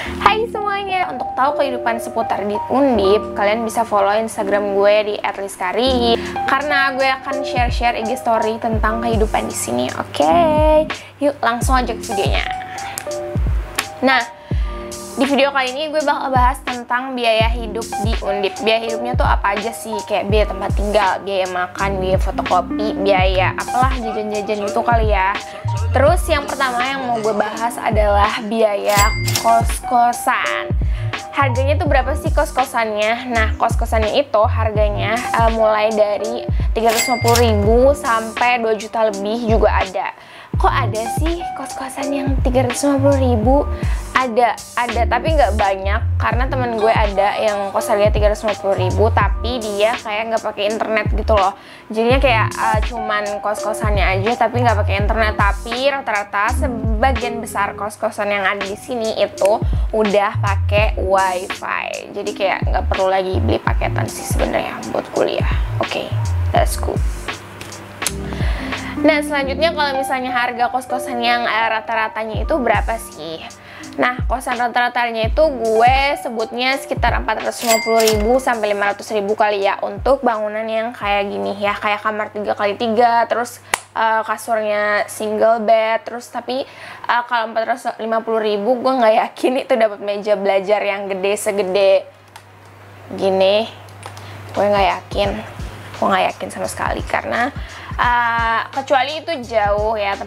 Hai semuanya, untuk tahu kehidupan seputar di Undip, kalian bisa follow Instagram gue di @liskari karena gue akan share-share IG story tentang kehidupan di sini. Oke, yuk langsung aja ke videonya. Nah, di video kali ini gue bakal bahas tentang biaya hidup di Undip. Biaya hidupnya tuh apa aja sih? Kayak biaya tempat tinggal, biaya makan, biaya fotokopi, biaya apalah jajan-jajan itu kali ya. Terus yang pertama yang mau gue bahas adalah biaya kos-kosan. Harganya tuh berapa sih kos-kosannya? Nah, kos-kosannya itu harganya mulai dari 350.000 sampai 2 juta lebih juga ada. Kok ada sih kos-kosan yang 350.000? Ada, tapi nggak banyak karena temen gue ada yang kos harganya 350.000 tapi dia kayak nggak pakai internet gitu loh. Jadinya kayak cuman kos-kosannya aja tapi nggak pakai internet. Tapi rata-rata sebagian besar kos-kosan yang ada di sini itu udah pakai wifi. Jadi kayak nggak perlu lagi beli paketan sih sebenarnya buat kuliah. Oke, that's cool. Nah, selanjutnya kalau misalnya harga kos-kosan yang rata-ratanya itu berapa sih? Nah, kosan rata-ratanya itu gue sebutnya sekitar 450.000 sampai 500.000 kali ya untuk bangunan yang kayak gini ya, kayak kamar 3x3, terus kasurnya single bed, terus tapi kalau 450.000 gue nggak yakin itu dapat meja belajar yang gede segede gini. Gue nggak yakin sama sekali karena kecuali itu jauh ya,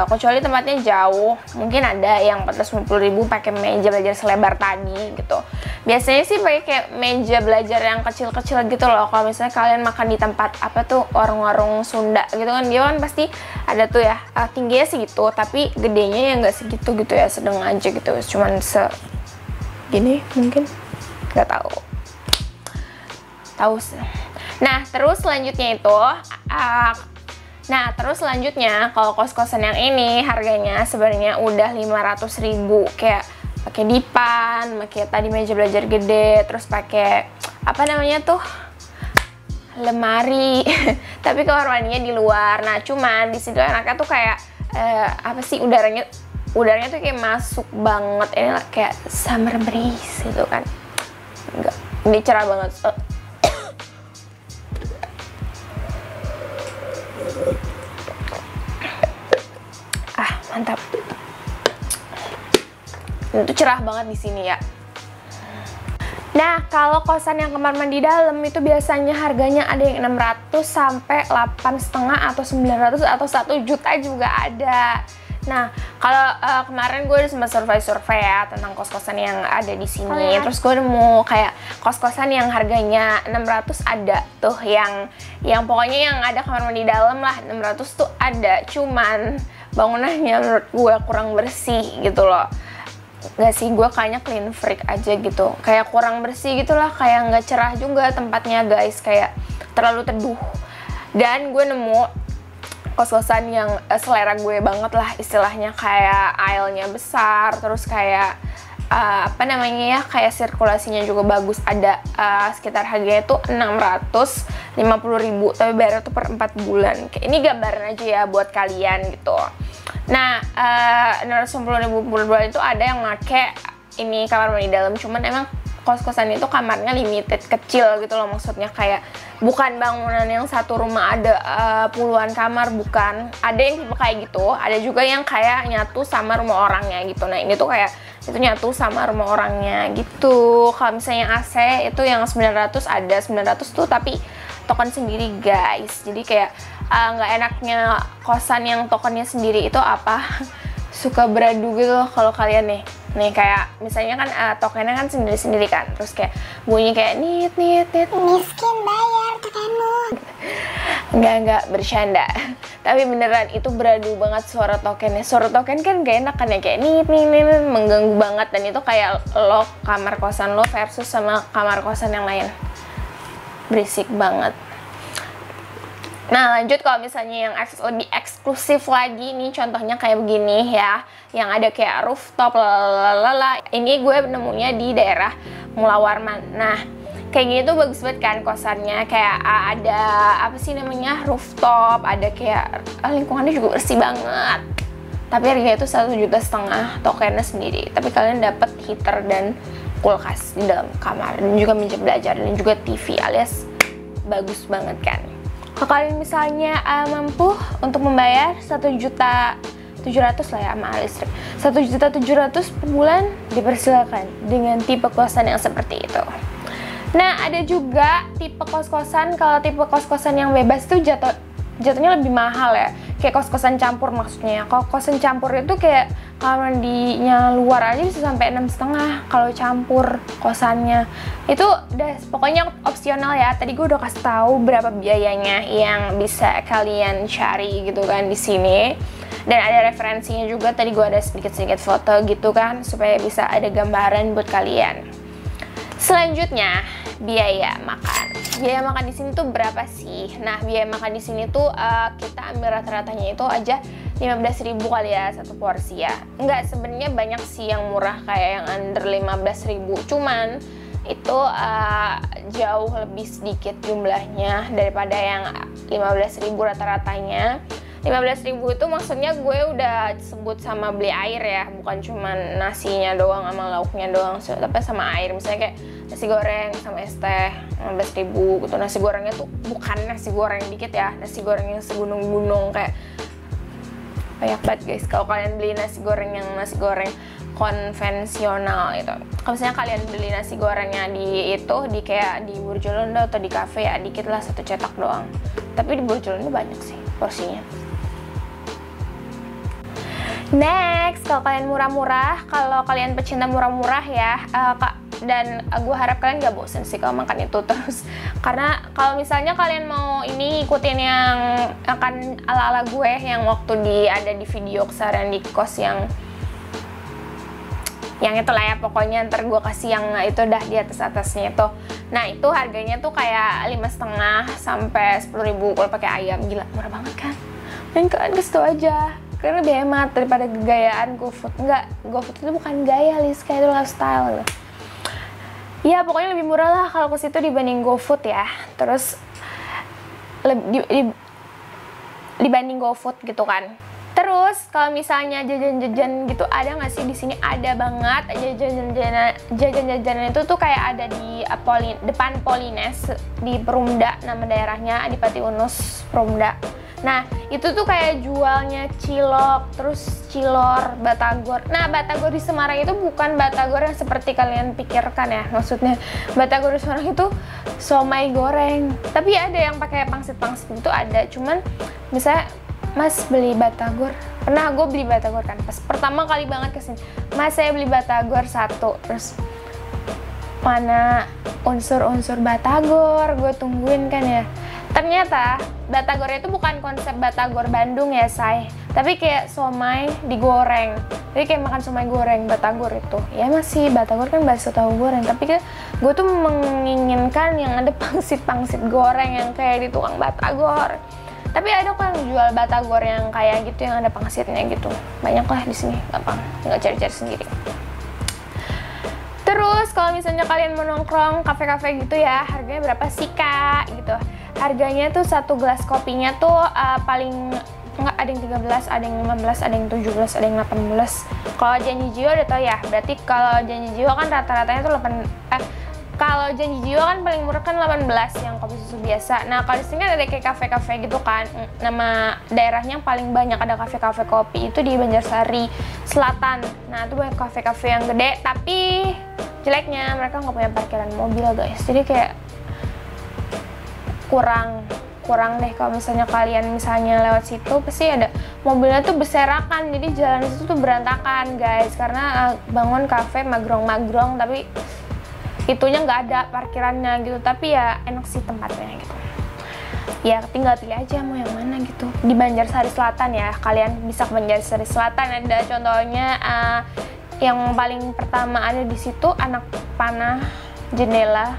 kecuali tempatnya jauh, mungkin ada yang 450.000 pakai meja belajar selebar tadi gitu. Biasanya sih pakai kayak meja belajar yang kecil-kecil gitu loh. Kalau misalnya kalian makan di tempat apa tuh warung-warung Sunda gitu kan, dia kan pasti ada tuh ya, tingginya sih gitu tapi gedenya ya nggak segitu gitu ya, sedang aja gitu, cuman gini mungkin, nggak tahu sih. Nah, terus selanjutnya kalau kos-kosan yang ini harganya sebenarnya udah 500.000, kayak pakai dipan, pakai tadi meja belajar gede, terus pakai apa namanya tuh, lemari tapi kamar mandinya di luar. Nah, cuman di situ enaknya tuh kayak apa sih, udaranya tuh kayak masuk banget, ini kayak summer breeze gitu kan, enggak, ini cerah banget. Mantap. Itu cerah banget di sini ya. Nah, kalau kosan yang kamar mandi dalam itu biasanya harganya ada yang 600 sampai 8,5 atau 900 atau 1 juta juga ada. Nah, kalau kemarin gue udah sempat survei ya tentang kos-kosan yang ada di sini. Terus gue nemu kayak kos-kosan yang harganya 600 ada tuh, yang pokoknya yang ada kamar mandi dalam lah, 600 tuh ada. Cuman bangunannya menurut gue kurang bersih gitu loh. Gak sih, gue kayaknya clean freak aja gitu, kayak kurang bersih gitulah, kayak nggak cerah juga tempatnya guys, kayak terlalu teduh. Dan gue nemu kos-kosan yang selera gue banget lah istilahnya, kayak aisle-nya besar, terus kayak apa namanya ya, kayak sirkulasinya juga bagus, ada sekitar harganya tuh 650.000 tapi bayarnya tuh per 4 bulan. Kayak ini gambaran aja ya buat kalian gitu. Nah, 650.000 per bulan itu ada yang make ini kamar mandi dalam, cuman emang kos-kosan itu kamarnya limited, kecil gitu loh, maksudnya kayak bukan bangunan yang satu rumah ada puluhan kamar, bukan. Ada yang tipe kayak gitu, ada juga yang kayak nyatu sama rumah orangnya gitu. Nah, ini tuh kayak itu nyatu sama rumah orangnya gitu. Kalau misalnya AC itu yang 900 ada 900 tuh tapi token sendiri guys. Jadi kayak nggak enaknya kosan yang tokennya sendiri itu apa, suka beradu gitu loh kalau kalian nih kayak misalnya kan tokennya kan sendiri-sendiri kan, terus kayak bunyi kayak nit miskin bayar tokenmu. Enggak bercanda, tapi beneran itu beradu banget suara tokennya. Suara token kan gak enak kan ya, kayak nit mengganggu banget. Dan itu kayak lo kamar kosan lo versus sama kamar kosan yang lain, berisik banget. Nah, lanjut kalau misalnya yang lebih eksklusif lagi nih, contohnya kayak begini ya, yang ada kayak rooftop lalala. Ini gue nemunya di daerah Mula Warman. Nah, kayak gini tuh bagus banget kan kosannya, kayak ada apa sih namanya, rooftop, ada kayak lingkungannya juga bersih banget. tapi harganya itu 1,5 juta tokennya sendiri, tapi kalian dapat heater dan kulkas di dalam kamar, dan juga meja belajar, dan juga TV, alias bagus banget kan. Kalau kalian misalnya mampu untuk membayar 1,7 juta lah ya sama listrik, 1,7 juta per bulan, dipersilakan dengan tipe kosan yang seperti itu. Nah, ada juga tipe kos-kosan. Kalau tipe kos-kosan yang bebas tuh jatuhnya lebih mahal ya, kayak kos-kosan campur maksudnya. Kalau kosan campur itu kayak kalau mandinya luar aja bisa sampai 6,5 kalau campur kosannya. Itu udah pokoknya opsional ya. Tadi gue udah kasih tahu berapa biayanya yang bisa kalian cari gitu kan di sini. Dan ada referensinya juga, tadi gue ada sedikit-sedikit foto gitu kan, supaya bisa ada gambaran buat kalian. Selanjutnya, biaya makan. Biaya makan di sini tuh berapa sih? Nah, biaya makan di sini tuh kita ambil rata-ratanya itu aja 15.000 kali ya satu porsi ya. Enggak, sebenarnya banyak sih yang murah kayak yang under 15.000. Cuman itu jauh lebih sedikit jumlahnya daripada yang 15.000 rata-ratanya. 15.000 itu maksudnya gue udah sebut sama beli air ya, bukan cuma nasinya doang sama lauknya doang, tapi sama air. Misalnya kayak nasi goreng sama es teh 15.000 gitu. Nasi gorengnya tuh bukan nasi goreng dikit ya, nasi goreng yang segunung-gunung kayak banyak banget guys. Kalau kalian beli nasi goreng yang nasi goreng konvensional itu, kalau misalnya kalian beli nasi gorengnya di kayak di Burjolondo atau di cafe ya, dikit lah, 1 cetak doang. Tapi di Burjolondo banyak sih porsinya. Next, kalau kalian murah-murah, kalau kalian pecinta murah-murah ya, dan gue harap kalian gak bosen sih kalau makan itu terus. Karena kalau misalnya kalian mau ini ikutin yang akan ala-ala gue yang waktu ada di video keseharian di kos yang itu lah ya, pokoknya ntar gue kasih yang itu dah di atas-atasnya itu. Nah, itu harganya tuh kayak 5,5 sampai 10.000 kalau pakai ayam. Gila, murah banget kan? Dan kalian ke situ aja, karena lebih hemat daripada gayaan GoFood. Enggak, GoFood itu bukan gaya, Lis, kayak itu lifestyle gitu. Ya, pokoknya lebih murah lah kalau ke situ dibanding GoFood ya. Terus dibanding GoFood gitu kan. Terus kalau misalnya jajan-jajan gitu ada nggak sih di sini? Ada banget jajan-jajanan itu tuh kayak ada di depan Polines di Perumda, nama daerahnya Adipati Unus Perumda. Nah, itu tuh kayak jualnya cilok, terus cilor, batagor. Nah, batagor di Semarang itu bukan batagor yang seperti kalian pikirkan ya. Maksudnya batagor di Semarang itu somai goreng. Tapi ada yang pakai pangsit-pangsit itu ada. Cuman misalnya Mas beli batagor, pernah gue beli batagor kan pas pertama kali banget kesini. Mas, saya beli batagor 1, terus mana unsur-unsur batagor, gue tungguin kan ya. Ternyata batagornya itu bukan konsep batagor Bandung ya say, tapi kayak somai digoreng. Jadi kayak makan somai goreng batagor itu. Ya masih batagor kan bakso tahu goreng, tapi kan gue tuh menginginkan yang ada pangsit-pangsit goreng yang kayak di tukang batagor. Tapi ada kok yang jual batagor yang kayak gitu, yang ada pangsitnya gitu. Banyak lah di sini, gampang, tinggal cari-cari sendiri. Terus kalau misalnya kalian mau nongkrong kafe-kafe gitu ya, harganya berapa sih kak gitu? Harganya tuh 1 gelas kopinya tuh paling nggak, ada yang 13, ada yang 15, ada yang 17, ada yang 18. Kalau Janji Jiwa udah tau ya, berarti kalau Janji Jiwa kan rata-ratanya tuh kalau Janji Jiwa kan paling murah kan 18 yang kopi susu biasa. Nah, kalau di sini ada kayak kafe-kafe gitu kan. Nama daerahnya yang paling banyak ada kafe-kafe kopi itu di Banjarsari Selatan. Nah, itu banyak kafe-kafe yang gede, tapi jeleknya mereka nggak punya parkiran mobil guys. Jadi kayak kurang deh kalau misalnya kalian lewat situ pasti ada mobilnya tuh berserakan. Jadi jalan itu tuh berantakan guys, karena bangun kafe magrong-magrong tapi itunya nggak ada parkirannya gitu. Tapi ya enak sih tempatnya gitu. Ya tinggal pilih aja mau yang mana gitu. Di Banjarsari Selatan ya, kalian bisa ke Banjarsari Selatan. Ada contohnya yang paling pertama ada di situ Anak Panah Jendela.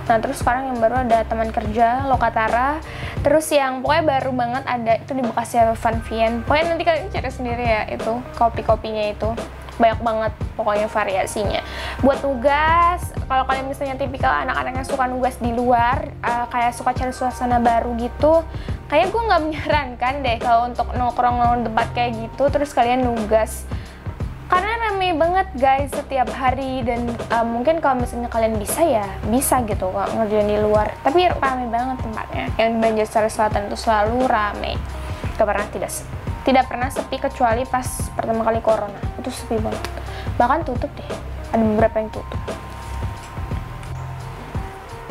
Nah, terus sekarang yang baru ada Teman Kerja, Lokatara. Terus yang pokoknya baru banget ada itu di Bekasi Van Vien. Pokoknya nanti kalian cari sendiri ya, itu kopi-kopinya itu banyak banget pokoknya variasinya. Buat nugas, kalau kalian misalnya tipikal anak-anak yang suka nugas di luar, kayak suka cari suasana baru gitu, Kayaknya gue nggak menyarankan deh kalau untuk nongkrong tempat kayak gitu terus kalian nugas, karena rame banget guys setiap hari. Dan mungkin kalau misalnya kalian bisa ya bisa gitu kalau ngerjain di luar, tapi rame banget tempatnya. Yang di Banjarsari Selatan itu selalu rame, tidak pernah sepi kecuali pas pertama kali corona, itu sepi banget, bahkan tutup deh, ada beberapa yang tutup.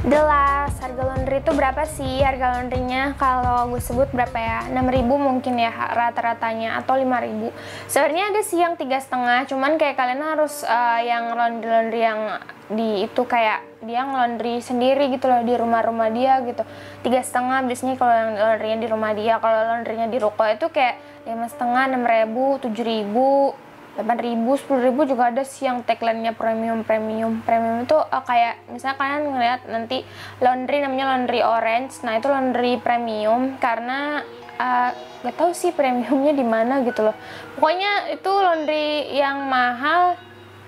The last, harga laundry itu berapa sih? Harga laundrynya kalau gue sebut berapa ya? 6.000 mungkin ya rata-ratanya, atau 5.000. Sebenarnya ada sih yang 3,5, cuman kayak kalian harus yang laundry yang di itu kayak dia ngelondri sendiri gitu loh di rumah dia gitu. 3,5 biasanya kalau yang laundrynya di rumah dia. Kalau laundrynya di ruko itu kayak 5,5, 6.000, 7.000, 8.000, 10.000 juga ada sih yang tagline-nya premium itu kayak misalnya kalian ngeliat nanti laundry namanya laundry orange, nah itu laundry premium karena gak tahu sih premiumnya di mana gitu loh. Pokoknya itu laundry yang mahal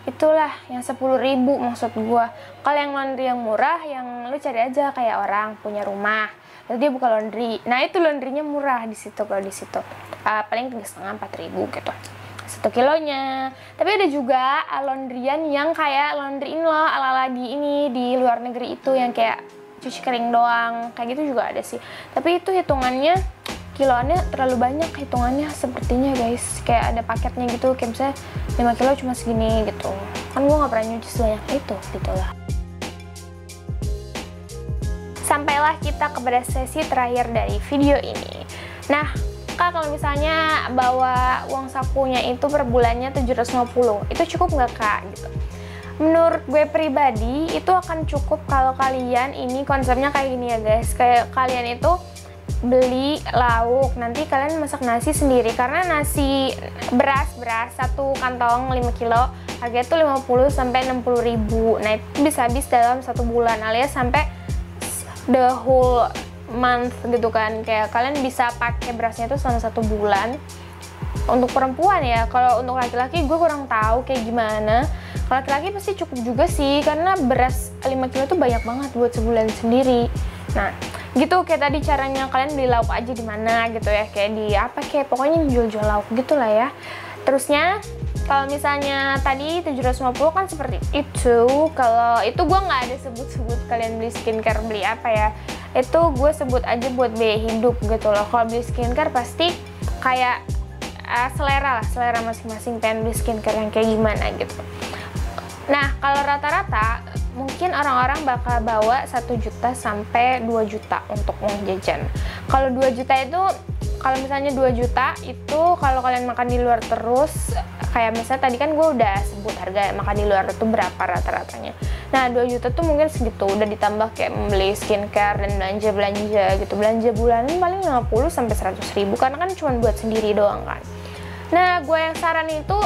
itulah yang 10.000 maksud gua. Kalau yang laundry yang murah yang lu cari aja kayak orang punya rumah lalu dia buka laundry, nah itu laundrynya murah di situ. Kalau di situ paling 3,5, 4.000 gitu 1 kilonya. Tapi ada juga laundryan yang kayak laundry in loh ala-ala di luar negeri itu yang kayak cuci kering doang, kayak gitu juga ada sih. Tapi itu hitungannya kiloannya terlalu banyak hitungannya sepertinya guys, kayak ada paketnya gitu, kayak misalnya 5 kilo cuma segini gitu. Kan gue gak pernah nyuci sebanyak itu gitu lah. Sampailah kita kepada sesi terakhir dari video ini. Nah, Kak, kalau misalnya bawa uang sakunya itu per bulannya 750, itu cukup nggak Kak? Gitu. Menurut gue pribadi, itu akan cukup kalau kalian ini konsepnya kayak gini ya guys. Kayak kalian itu beli lauk, nanti kalian masak nasi sendiri. Karena nasi beras satu kantong 5 kilo, harganya tuh 50 sampai 60 ribu. Nah, itu bisa habis dalam 1 bulan alias sampai the whole month gitu kan. Kayak kalian bisa pakai berasnya itu selama 1 bulan. Untuk perempuan ya, kalau untuk laki-laki gue kurang tahu kayak gimana. Kalau laki-laki pasti cukup juga sih, karena beras 5 kilo itu banyak banget buat sebulan sendiri. Nah gitu, kayak tadi caranya kalian beli lauk aja di mana gitu ya, kayak di apa kayak pokoknya jual-jual lauk gitu lah ya. Terusnya kalau misalnya tadi 750 kan seperti itu. Kalau itu gue nggak ada sebut-sebut kalian beli skincare beli apa ya, itu gue sebut aja buat biaya hidup gitu loh. Kalau beli skincare pasti kayak selera masing-masing pengen beli skincare yang kayak gimana gitu. Nah kalau rata-rata mungkin orang-orang bakal bawa 1 juta sampai 2 juta untuk uang jajan. Kalau 2 juta itu, kalau misalnya 2 juta itu kalau kalian makan di luar terus, kayak misalnya tadi kan gue udah sebut harga makan di luar itu berapa rata-ratanya. Nah 2 juta tuh mungkin segitu, udah ditambah kayak membeli skincare dan belanja gitu. Belanja bulanan paling 50 sampai 100 ribu karena kan cuma buat sendiri doang kan. Nah gue yang saran itu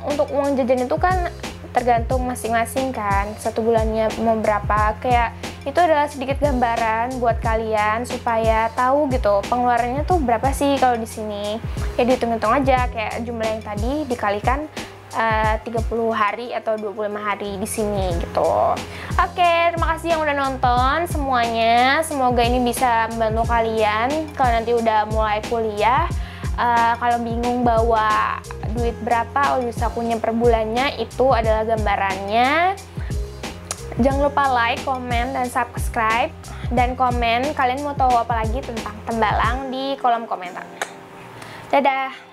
untuk uang jajan itu kan tergantung masing-masing kan, 1 bulannya mau berapa. Kayak itu adalah sedikit gambaran buat kalian supaya tahu gitu pengeluarannya tuh berapa sih kalau di sini. Ya dihitung-hitung aja kayak jumlah yang tadi dikalikan 30 hari atau 25 hari di sini gitu. Oke, terima kasih yang udah nonton semuanya. Semoga ini bisa membantu kalian kalau nanti udah mulai kuliah. Kalau bingung bawa duit berapa uang sakunya per bulannya, itu adalah gambarannya. Jangan lupa like, komen, dan subscribe. Dan komen kalian mau tahu apa lagi tentang Tembalang di kolom komentar. Dadah!